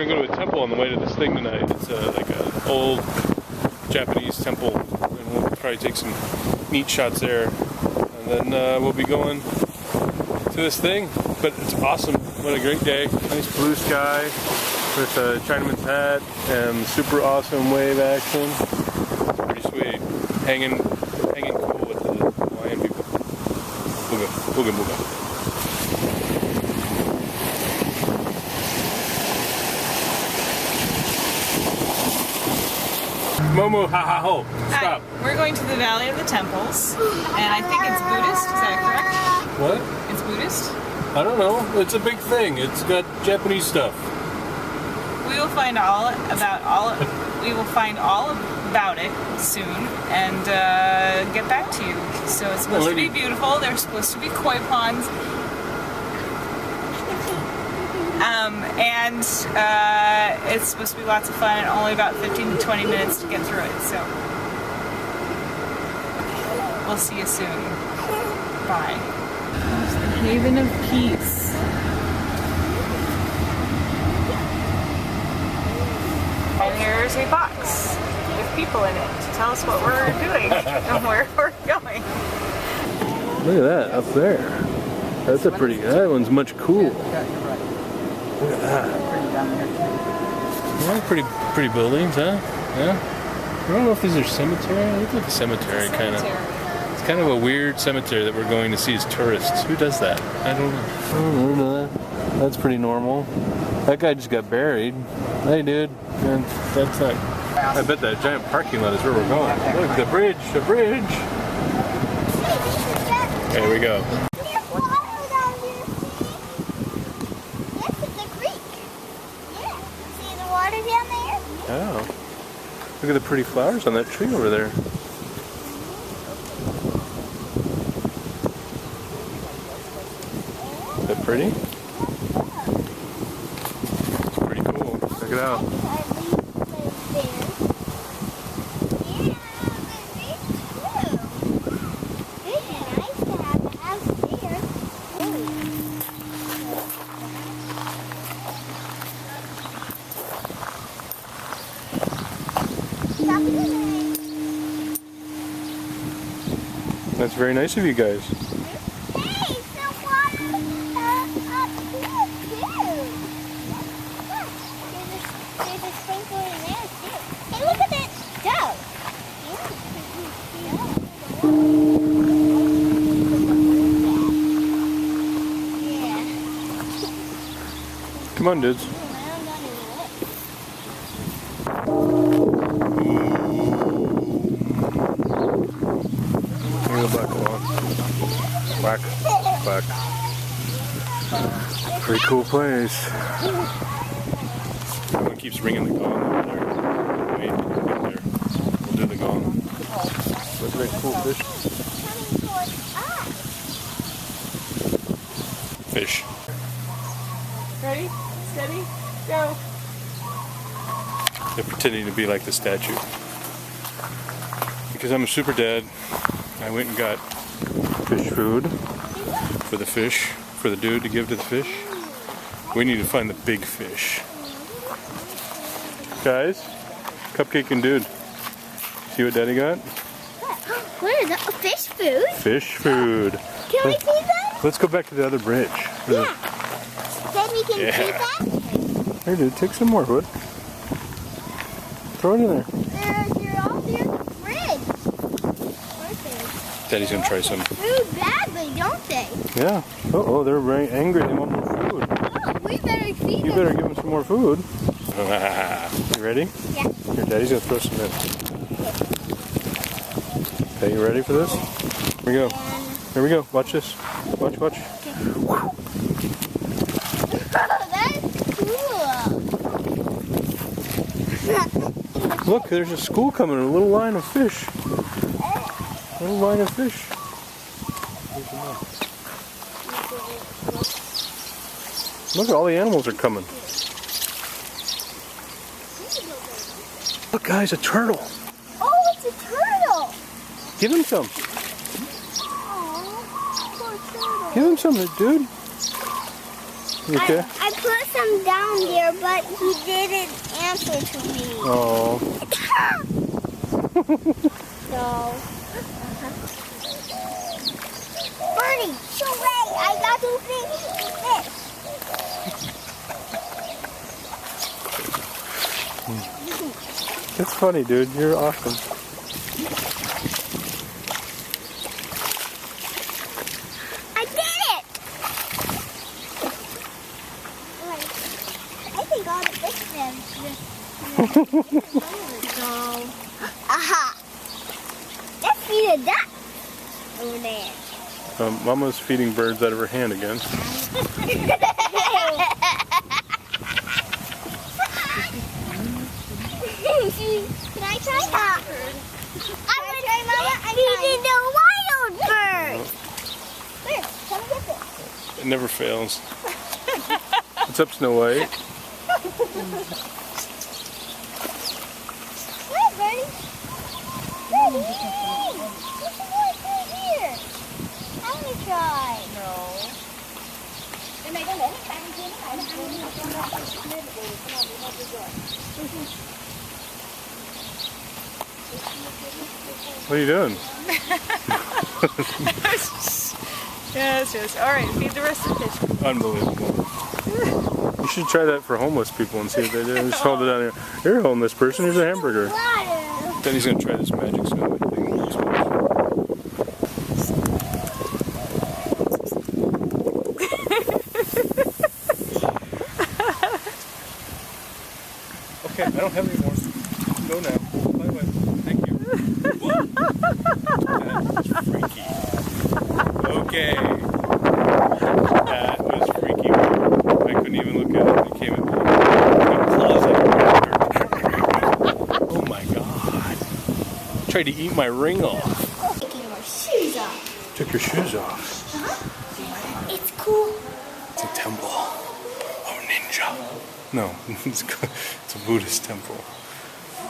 We're gonna go to a temple on the way to this thing tonight. It's like an old Japanese temple, and we'll try to take some neat shots there. And then we'll be going to this thing. But it's awesome. What a great day. Nice blue sky with a Chinaman's hat and super awesome wave action. It's pretty sweet. Hanging cool with the Hawaiian people. Booga, booga, booga. Momo, ha ha ho. Stop. Hi. We're going to the Valley of the Temples, and I think it's Buddhist. Is that correct? What? It's Buddhist? I don't know. It's a big thing. It's got Japanese stuff. We will find all about it soon and get back to you. So it's supposed to be beautiful. There's supposed to be koi ponds. And it's supposed to be lots of fun and only about 15 to 20 minutes to get through it. So we'll see you soon. Bye. There's the Haven of Peace. And here's a box with people in it to tell us what we're doing and where we're going. Look at that up there. That's a pretty. That one's much cool. Look at that. Yeah, pretty buildings, huh? Yeah. I don't know if these are cemetery. It looks like a cemetery, kind of. It's kind of a weird cemetery that we're going to see as tourists. Who does that? I don't know. That's pretty normal. That guy just got buried. Hey, dude. And that's not. I bet that giant parking lot is where we're going. Look, the bridge. The bridge. There we go. Oh, look at the pretty flowers on that tree over there. Is that pretty? It's pretty cool. Check it out. That's very nice of you guys. Hey, the water up here too. Look, there's a sprinkler in there too. Hey, look at that dove. Yeah. Come on, dudes. Back. Pretty cool place. Someone keeps ringing the gong over there. Wait, get there. We'll do the gong. Look at that cool fish. Fish. Ready? Steady? Go. They're pretending to be like the statue. Because I'm a super dad, I went and got fish food for the fish, for the dude to give to the fish. We need to find the big fish. Guys, Cupcake and Dude, see what Daddy got? What is that? Fish food? Fish food. Can we see that? Let's go back to the other bridge. Yeah. Then we can see that? Here, dude, take some more wood. Throw it in there. They're all there in the fridge. Daddy's gonna try some. Food badly, don't they? Yeah. Oh, they're very angry. They want more food. Oh, we better feed them. You better give them some more food. You ready? Yeah. Here, Daddy's gonna throw some in. Okay, you ready for this? Here we go. Here we go. Watch this. Watch. Okay. Look, there's a school coming, a little line of fish. A little line of fish. Look, all the animals are coming. Look, guys, a turtle. Oh, it's a turtle. Give him some. Oh, poor turtle. Give him some, dude. You okay? I put some down there, but he didn't answer to me. Oh. So. Birdie, show away! I got two fish. It's funny, dude. You're awesome. I did it! I think all the fish have just. Aha! Let's feed a duck over there. Mama's feeding birds out of her hand again. Can I try that? I'm feeding the wild bird. Here, come get this. It never fails. What's up, Snow White? Hi, Birdie. Birdie! There's some more food here. I'm gonna try. No. What are you doing? Yes. All right, feed the rest of the fish. Unbelievable. You should try that for homeless people and see if they do. Just hold it down here. You're a homeless person. Here's a hamburger. Water. Then he's gonna try this magic Snow White thing. Okay, I don't have any more. Go now. Bye-bye. Thank you. That was freaky. Okay. That was freaky. I couldn't even look at it. It came at me. Claws like a raptor. Oh my god. Tried to eat my ring off. Taking my shoes off. Took your shoes off. It's cool. It's a temple. Oh, ninja. No, it's a Buddhist temple.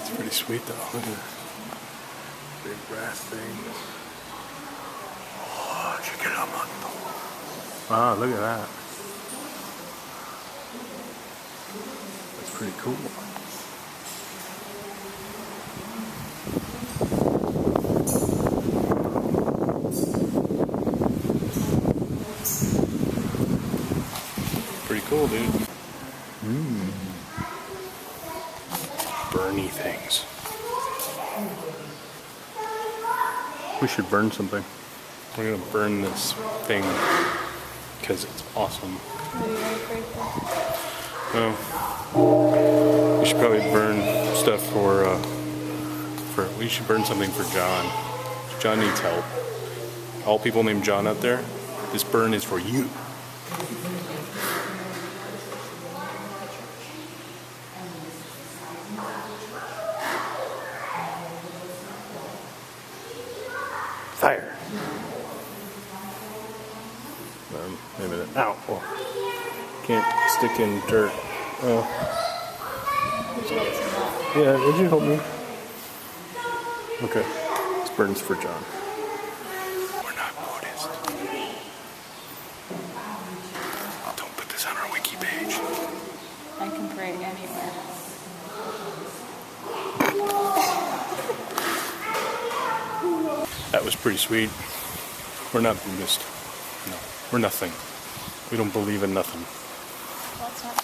It's pretty sweet though. Look at that. Big brass thing. Oh, check it out, man. Wow, look at that. That's pretty cool. Pretty cool, dude. Burny things. We should burn something. We're gonna burn this thing because it's awesome. No, we should probably burn stuff for. We should burn something for John. John needs help. All people named John out there, this burn is for you. Fire. Wait a minute. Ow. Oh. Can't stick in dirt. Oh. Yeah, would you help me? Okay. This burns for John. We're not Buddhist. Don't put this on our wiki page. I can pray anywhere. That was pretty sweet. We're not Buddhist. No, we're nothing. We don't believe in nothing. That's not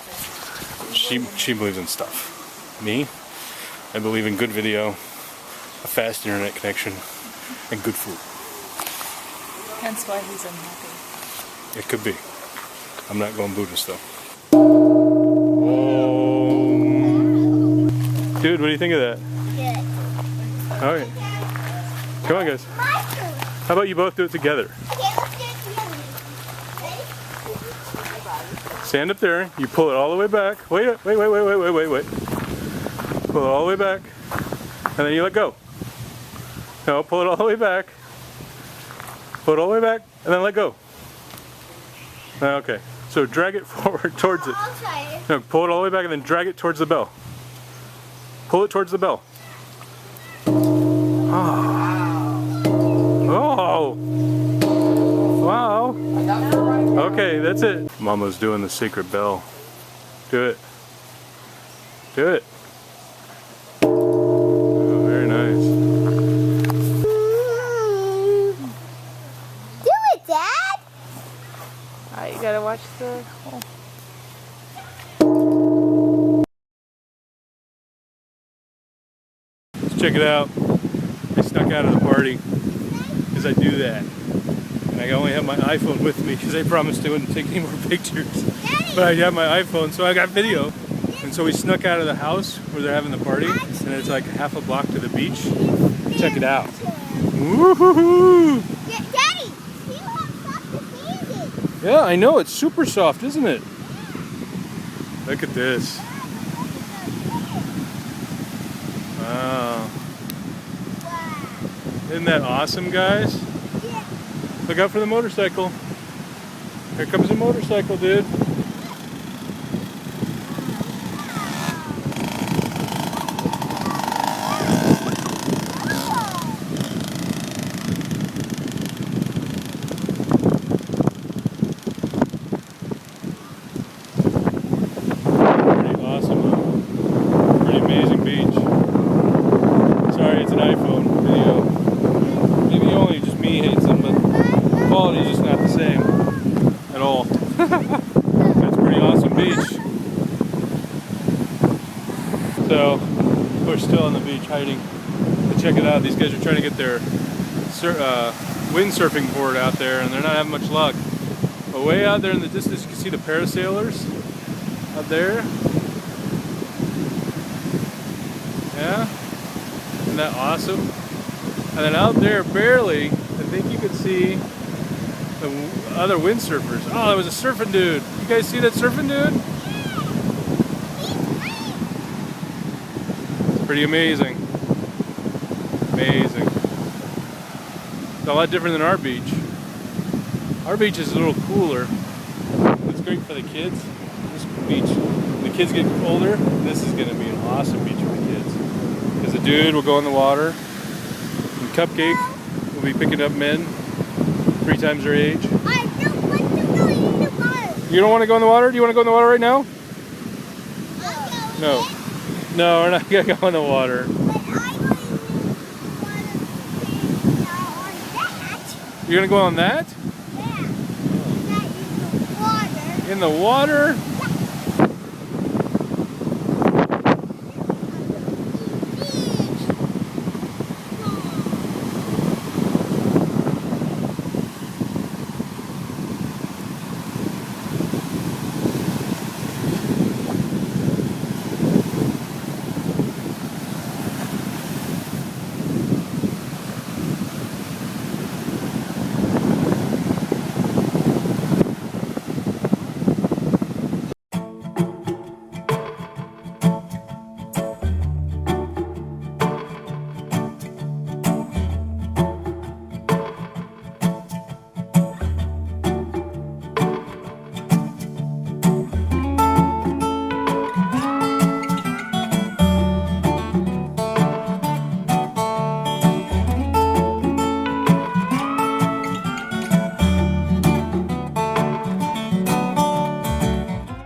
good. She believes in stuff. Me, I believe in good video, a fast internet connection, and good food. Hence why he's unhappy. It could be. I'm not going Buddhist though. Oh. Dude, what do you think of that? Good. All right. Come on, guys. My turn. How about you both do it together? Okay, let's do it together. Ready? Stand up there. You pull it all the way back. Wait. Pull it all the way back. And then you let go. No, pull it all the way back. Pull it all the way back. And then let go. Okay. So drag it forward towards it. I'll try it. No, pull it all the way back and then drag it towards the bell. Pull it towards the bell. Oh. Wow. Okay, that's it. Mama's doing the sacred bell. Do it. Do it. Oh, very nice. Do it, Dad! Alright, you gotta watch the hole. Let's check it out. I snuck out of the party because I do that. And I only have my iPhone with me because I promised I wouldn't take any more pictures. But I have my iPhone, so I got video. And so we snuck out of the house where they're having the party, and it's like half a block to the beach. Check it out. Woohoo! Daddy, see how soft the sand is? Yeah, I know, it's super soft, isn't it? Look at this. Wow. Isn't that awesome, guys? Yeah. Look out for the motorcycle. Here comes the motorcycle, dude. Pretty awesome, huh? Pretty amazing beach. Sorry, it's an iPhone video. Maybe only just me hates them, but the quality is just not the same at all. That's a pretty awesome beach. So, we're still on the beach hiding. But check it out, these guys are trying to get their windsurfing board out there, and they're not having much luck. But way out there in the distance, you can see the parasailers out there. Yeah? Isn't that awesome? And then out there, barely, I think you could see the other windsurfers. Oh, there was a surfing dude. You guys see that surfing dude? It's pretty amazing. Amazing. It's a lot different than our beach. Our beach is a little cooler. It's great for the kids. This beach, when the kids get older, this is going to be an awesome beach for the kids. Because the dude will go in the water, and Cupcake will be picking up men 3 times their age. I don't want to go in the water. You don't want to go in the water? Do you want to go in the water right now? I'll go No. in. No, we're not going to go in the water. But I want to You're going to go on that? Yeah. Is that in the water? In the water?